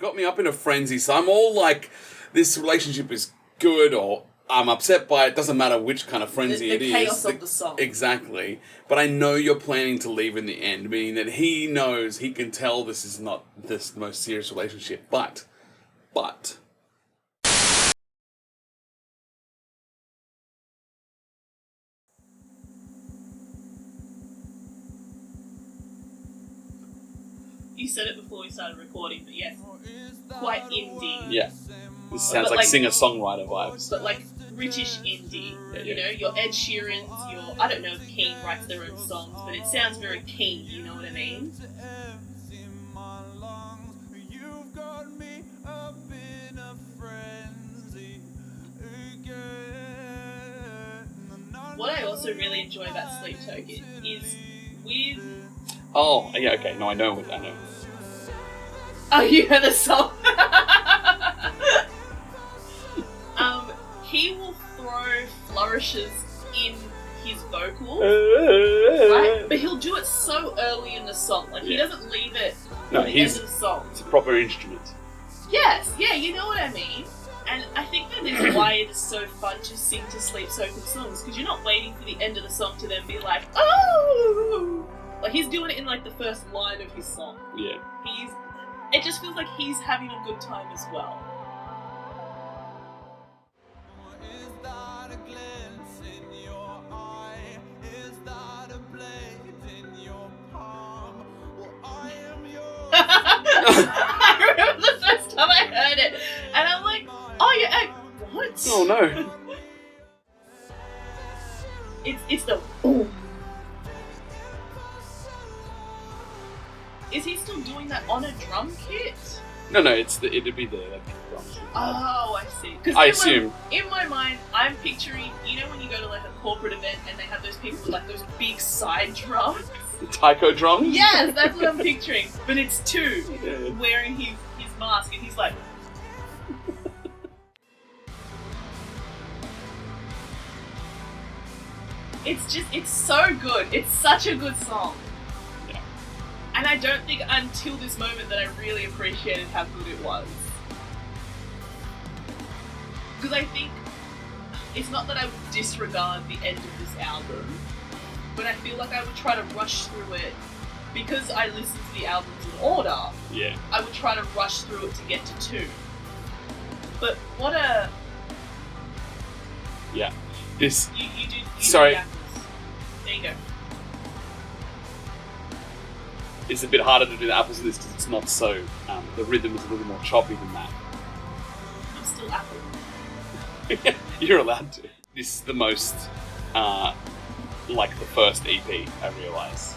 got me up in a frenzy. So I'm all like, this relationship is good, or I'm upset by it. Doesn't matter which kind of frenzy it is. The chaos of the song. Exactly. But I know you're planning to leave in the end, meaning that he knows, he can tell this is not this most serious relationship. But... You said it before we started recording, but yes, quite indie. Yeah. This sounds like singer-songwriter vibes. But like British indie. You know, your Ed Sheerans, your... I don't know if Keen writes their own songs, but it sounds very Keen, you know what I mean? What I also really enjoy about Sleep Token is with... Oh, yeah, okay. No, I know. Oh, you heard the song? He will throw flourishes in his vocal, right? But he'll do it so early in the song. Like, he doesn't leave it at the end of the song. It's a proper instrument. Yes, yeah, you know what I mean? And I think that is why it is so fun to sing to Sleep Token songs, because you're not waiting for the end of the song to then be like, oh! Like, he's doing it in, like, the first line of his song. Yeah. It just feels like he's having a good time as well. Is that a glance in your eye? Is that a blade in your palm? Well, I am yours. I remember the first time I heard it, and I'm like, oh yeah, what? Oh no. It's the boom. Is he still doing that on a drum kit? No, it'd be the electric drums. Oh, I see. 'Cause I assume. In my mind, I'm picturing, you know when you go to like a corporate event and they have those people with like those big side drums? The taiko drums? Yes, that's what I'm picturing. But it's two Yeah. wearing his mask and he's like... It's so good. It's such a good song. Yeah. And I don't think until this moment that I really appreciated how good it was. Because I think it's not that I would disregard the end of this album, but I feel like I would try to rush through it because I listen to the albums in order. Yeah. I would try to rush through it to get to 2. But what a... Yeah. This... You do Sorry. the apples. There you go. It's a bit harder to do the apples of this because it's not so... the rhythm is a little more choppy than that. I'm still apple. You're allowed to. This is the most, like the first EP, I realise.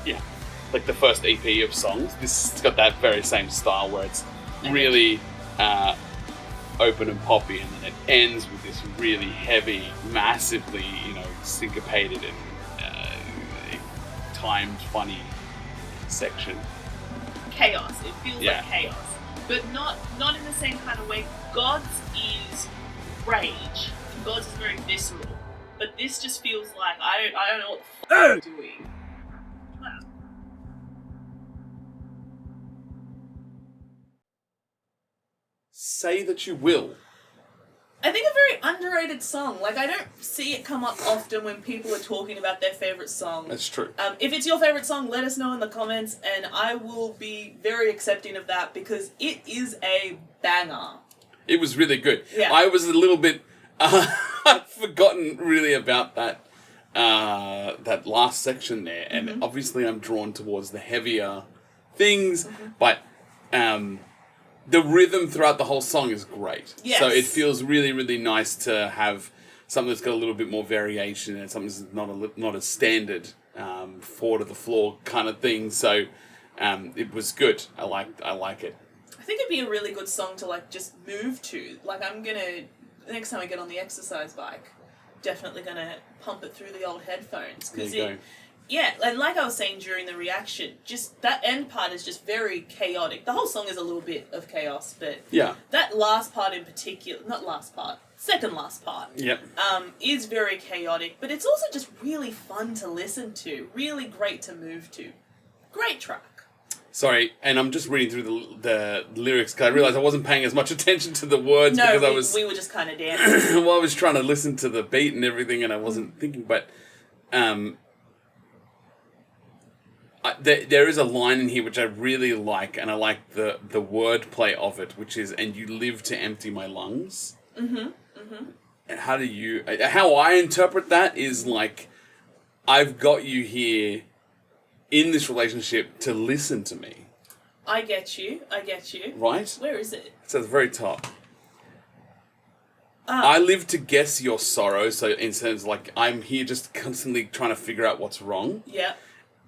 Yeah. Like the first EP of songs. This has got that very same style where it's really open and poppy, and then it ends with this really heavy, massively, syncopated and timed, funny section. Chaos. It feels Yeah. like chaos. But not in the same kind of way. God's is rage. And God's is very visceral. But this just feels like I don't know what the f*** I'm doing. Wow. Say That You Will. I think a very underrated song. Like, I don't see it come up often when people are talking about their favourite song. That's true. If it's your favourite song, let us know in the comments, and I will be very accepting of that because it is a banger. It was really good. Yeah. I was a little bit... I'd forgotten really about that that last section there, and obviously I'm drawn towards the heavier things, but the rhythm throughout the whole song is great. Yes. So it feels really, really nice to have something that's got a little bit more variation and something that's not a standard 4 to the floor kind of thing. So it was good. I like it. I think it'd be a really good song to, like, just move to. Like, I'm gonna... Next time I get on the exercise bike, definitely gonna pump it through the old headphones. There you go. Yeah, and like I was saying during the reaction, just that end part is just very chaotic. The whole song is a little bit of chaos, but Yeah. that last part in particular, second last part, Yep. is very chaotic, but it's also just really fun to listen to, really great to move to. Great track. Sorry, and I'm just reading through the lyrics because I realised I wasn't paying as much attention to the words because we were just kind of dancing. well, I was trying to listen to the beat and everything, and I wasn't thinking. But there is a line in here which I really like, and I like the wordplay of it, which is, "And you live to empty my lungs." And how I interpret that is like, I've got you here in this relationship to listen to me. I get you. Right? Where is it? It's at the very top. I live to guess your sorrow, so in terms like I'm here just constantly trying to figure out what's wrong. Yeah.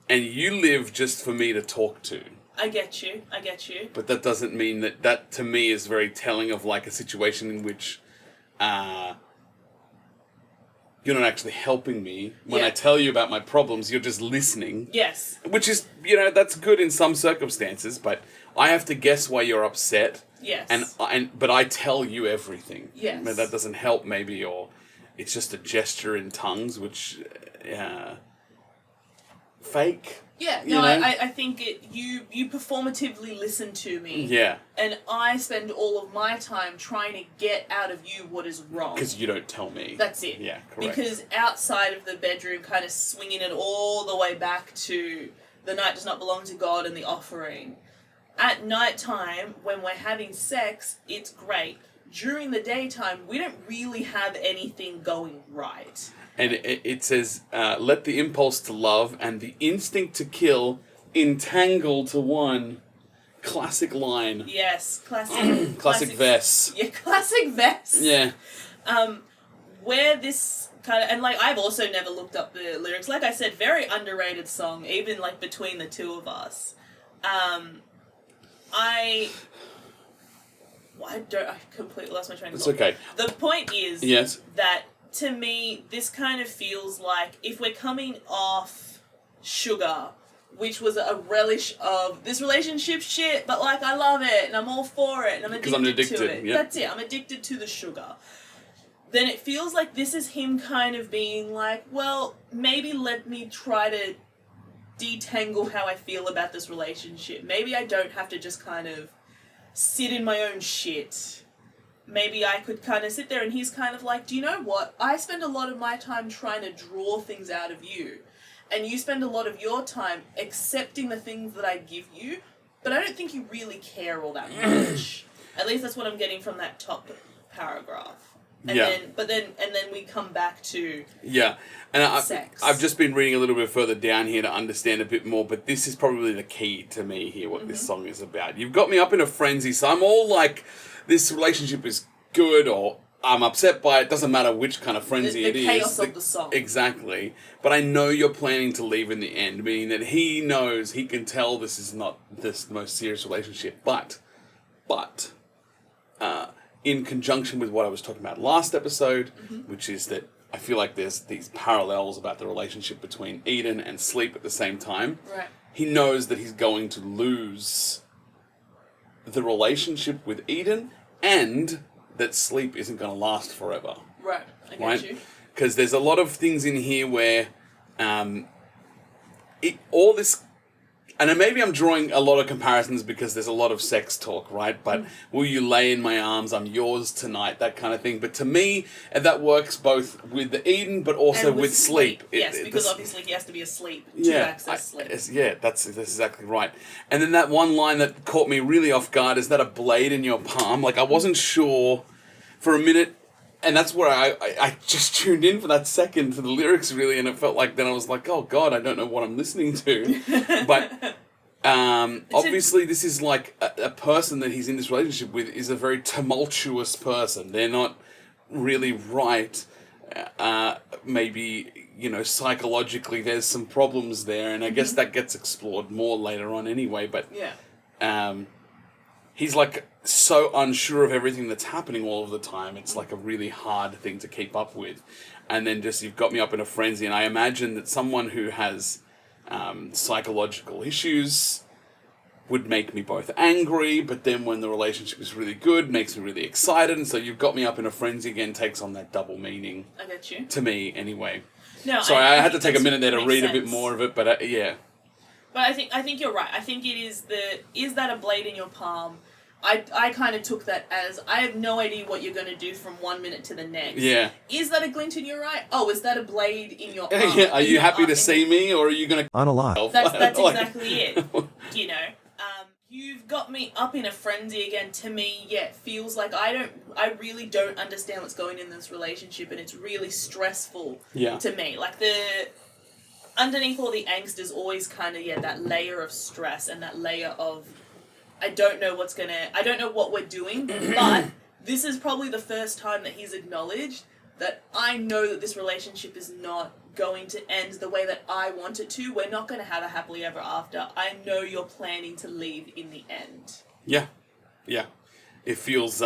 And you live just for me to talk to. I get you. But that doesn't mean that to me is very telling of like a situation in which you're not actually helping me. When I tell you about my problems, you're just listening. Yes. Which is, that's good in some circumstances, but I have to guess why you're upset. Yes. But I tell you everything. Yes. But that doesn't help maybe, or it's just a gesture in tongues, which fake. Yeah, no, I think you performatively listen to me. Yeah. And I spend all of my time trying to get out of you what is wrong. Because you don't tell me. That's it. Yeah, correct. Because outside of the bedroom, kind of swinging it all the way back to the night does not belong to God and the offering. At night time, when we're having sex, it's great. During the daytime, we don't really have anything going right. And it says, let the impulse to love and the instinct to kill entangle to one. Classic line. Yes, classic. Classic Vess. Yeah, classic Vess. Yeah. Where this kind of... And, like, I've also never looked up the lyrics. Like I said, very underrated song, even, like, between the two of us. I completely lost my train of thought. It's okay. The point is that... To me, this kind of feels like if we're coming off sugar, which was a relish of this relationship shit, but like I love it and I'm all for it and I'm addicted to it. Yeah. That's it. I'm addicted to the sugar. Then it feels like this is him kind of being like, well, maybe let me try to detangle how I feel about this relationship. Maybe I don't have to just kind of sit in my own shit. Maybe I could kind of sit there and he's kind of like, do you know what? I spend a lot of my time trying to draw things out of you. And you spend a lot of your time accepting the things that I give you, but I don't think you really care all that much. At least that's what I'm getting from that top paragraph. And then we come back to sex. I've just been reading a little bit further down here to understand a bit more, but this is probably the key to me here, what this song is about. You've got me up in a frenzy, so I'm all like... This relationship is good, or I'm upset by it. Doesn't matter which kind of frenzy it is. The chaos of the song. Exactly. But I know you're planning to leave in the end, meaning that he knows, he can tell this is not the most serious relationship. But, in conjunction with what I was talking about last episode, which is that I feel like there's these parallels about the relationship between Eden and sleep at the same time. Right. He knows that he's going to lose the relationship with Eden, and that sleep isn't going to last forever. Right, I get you. Because there's a lot of things in here where all this... And maybe I'm drawing a lot of comparisons because there's a lot of sex talk, right? But will you lay in my arms, I'm yours tonight, that kind of thing. But to me, that works both with the Eden, but also and with sleep. Yes, because obviously he has to be asleep to access sleep. That's exactly right. And then that one line that caught me really off guard, is that a blade in your palm? Like, I wasn't sure for a minute, and that's where I just tuned in for that second for the lyrics, really, and it felt like, then I was like, oh God, I don't know what I'm listening to. But obviously this is like a person that he's in this relationship with is a very tumultuous person. They're not really right. Maybe, psychologically there's some problems there, and I guess that gets explored more later on anyway, but he's like so unsure of everything that's happening all of the time. It's like a really hard thing to keep up with. And then just, you've got me up in a frenzy, and I imagine that someone who has psychological issues would make me both angry, but then when the relationship is really good, makes me really excited, and so you've got me up in a frenzy again takes on that double meaning. I get you. To me, anyway. No, sorry, I had to take a minute there to read a bit more of it, but But I think you're right. I think it is is that a blade in your palm? I kind of took that as, I have no idea what you're going to do from 1 minute to the next. Yeah. Is that a glint in your eye? Oh, is that a blade in your arm? Are you happy to see me, or are you going to Unalive. That's exactly it. You know, you've got me up in a frenzy again. To me, yeah, it feels like I really don't understand what's going in this relationship, and it's really stressful to me. Like, underneath all the angst is always kind of, that layer of stress and that layer of, I don't know what we're doing, but this is probably the first time that he's acknowledged that I know that this relationship is not going to end the way that I want it to. We're not going to have a happily ever after. I know you're planning to leave in the end. Yeah. Yeah. It feels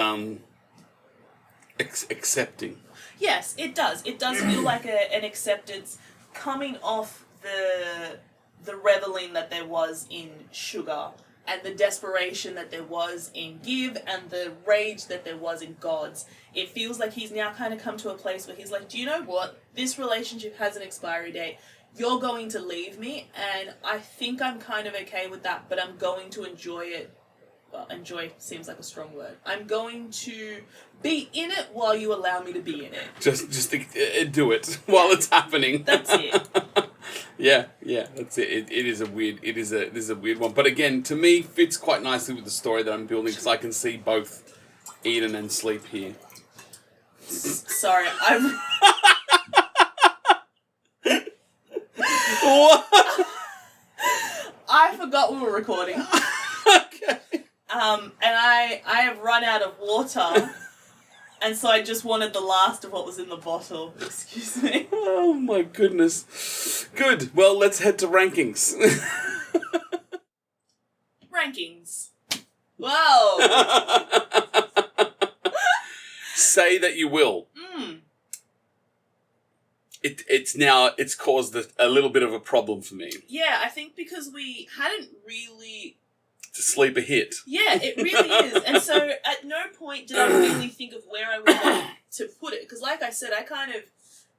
accepting. Yes, it does. It does feel like an acceptance coming off the reveling that there was in Sugar, and the desperation that there was in Give, and the rage that there was in Gods. It feels like he's now kind of come to a place where he's like, do you know what? This relationship has an expiry date. You're going to leave me, and I think I'm kind of okay with that, but I'm going to enjoy it. Well, enjoy seems like a strong word. I'm going to be in it while you allow me to be in it. Just do it while it's happening. That's it. Yeah, that's it. It is a weird one. But again, to me, fits quite nicely with the story that I'm building, because I can see both Eden and Sleep here. Sorry, I'm... What? I forgot we were recording. Okay. And I have run out of water, and so I just wanted the last of what was in the bottle. Excuse me. Oh my goodness. Good. Well, let's head to rankings. Rankings. Whoa. Say That You Will. It's caused a little bit of a problem for me. Yeah, I think because we hadn't really... To sleep a hit. Yeah, it really is. And so at no point did I really think of where I would want to put it. Because like I said, I kind of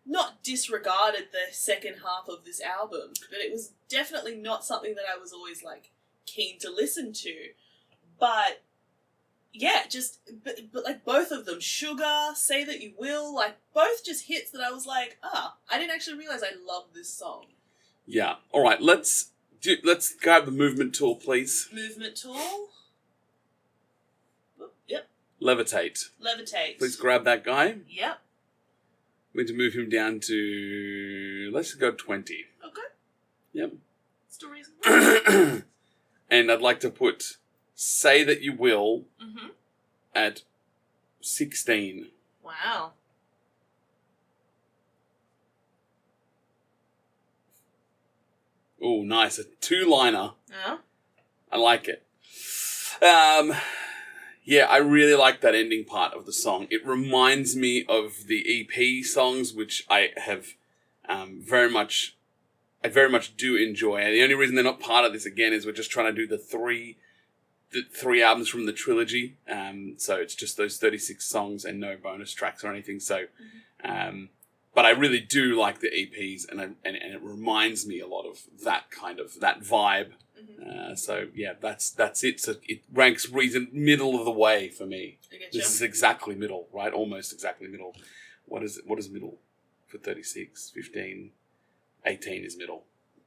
not disregarded the second half of this album, but it was definitely not something that I was always like keen to listen to. But yeah, but like both of them, Sugar, Say That You Will, like both just hits that I was like, I didn't actually realize I loved this song. Yeah. All right, let's grab the movement tool, please. Movement tool. Yep. Levitate. Please grab that guy. Yep. We need to move him down to, let's go 20. Okay. Yep. Still reasonable. And I'd like to put Say That You Will Mm-hmm. at 16. Wow. Oh, nice. A 2-liner. Yeah. I like it. Yeah, I really like that ending part of the song. It reminds me of the EP songs, which I have very much do enjoy. And the only reason they're not part of this again is we're just trying to do the three albums from the trilogy. So it's just those 36 songs and no bonus tracks or anything. So, but I really do like the EPs, and it reminds me a lot of that vibe. Mm-hmm. So yeah, that's it. So it ranks middle of the way for me. This is exactly middle, right? Almost exactly middle. What is middle for 36? 15, 18 is middle.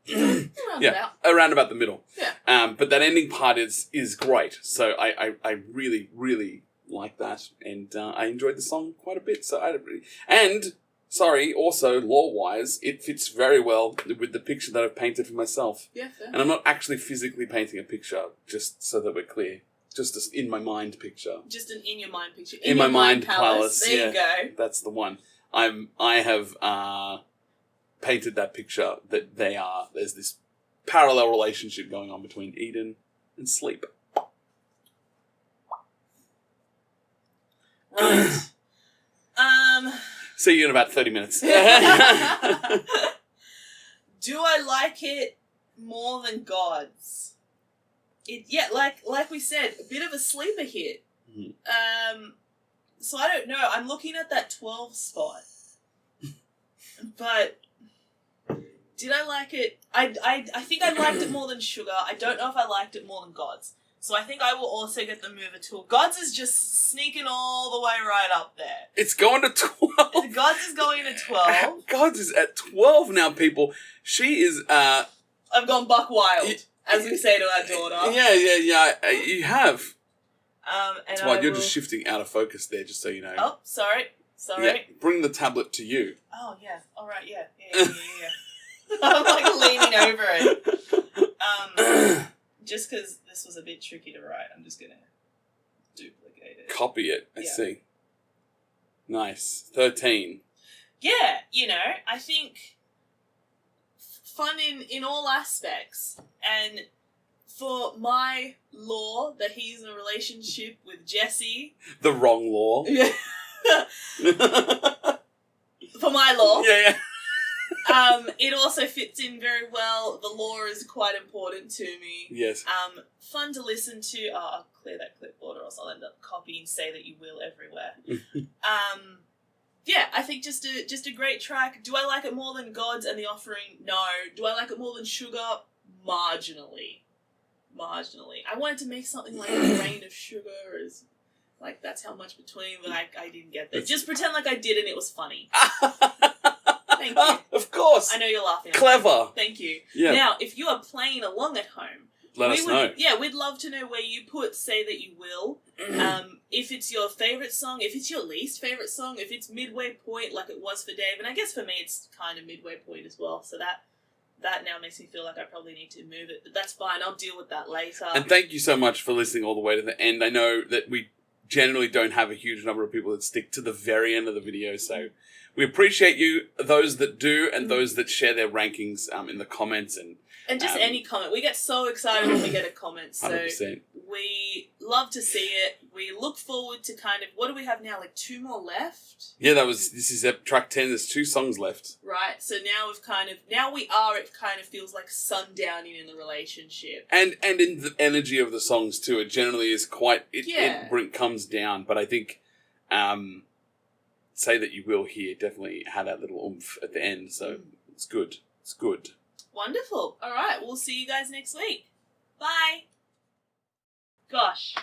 Around about the middle. Yeah. But that ending part is great. So I really, really like that, and I enjoyed the song quite a bit. So also lore-wise, it fits very well with the picture that I've painted for myself. Yeah, fair. And I'm not actually physically painting a picture, just so that we're clear. Just an in my mind picture. Just an in your mind picture. In my mind palace. There you go. That's the one. I have painted that picture that there's this parallel relationship going on between Eden and Sleep. Right. See you in about 30 minutes. Do I like it more than Gods? Like we said, a bit of a sleeper hit. Mm-hmm. So I don't know. I'm looking at that 12 spot. But Did I like it? I think I liked it more than Sugar. I don't know if I liked it more than Gods. So I think I will also get the Mover Tool. Gods is just sneaking all the way right up there. It's going to 12. Gods is going to 12. Gods is at 12 now, people. She is, I've gone buck wild, as we say to our daughter. Yeah. You have. And That's why you're just shifting out of focus there, just so you know. Oh, sorry. Yeah, bring the tablet to you. Oh, yeah. All right, yeah. I'm like leaning over it. Just because this was a bit tricky to write, I'm just going to duplicate it. Copy it, I see. Nice. 13. Yeah, I think fun in all aspects. And for my law that he's in a relationship with Jessie. The wrong law. Yeah. For my law. Yeah. It also fits in very well. The law is quite important to me. Yes. Fun to listen to. Oh, I'll clear that clipboard or else I'll end up copying Say That You Will everywhere. Yeah, I think just a great track. Do I like it more than Gods and The Offering? No. Do I like it more than Sugar? Marginally. I wanted to make something like A Rain of Sugar is like that's how much between, but I didn't get that. Just pretend like I did and it was funny. Thank you. Of course. I know you're laughing. Clever. Thank you. Yeah. Now, if you are playing along at home, let us know. Yeah, we'd love to know where you put Say That You Will. If it's your favourite song, if it's your least favourite song, if it's midway point like it was for Dave, and I guess for me it's kind of midway point as well, so that now makes me feel like I probably need to move it, but that's fine, I'll deal with that later. And thank you so much for listening all the way to the end. I know that we generally don't have a huge number of people that stick to the very end of the video, so we appreciate you, those that do, and those that share their rankings in the comments. And just any comment. We get so excited when we get a comment, so 100%. We love to see it. We look forward to kind of, what do we have now, like 2 more left? Yeah, this is track 10, there's 2 songs left. Right, so now it kind of feels like sundowning in the relationship. And in the energy of the songs too, it generally is quite, it comes down, but I think Say That You Will here definitely had that little oomph at the end, so it's good. Wonderful. All right, we'll see you guys next week. Bye. Gosh.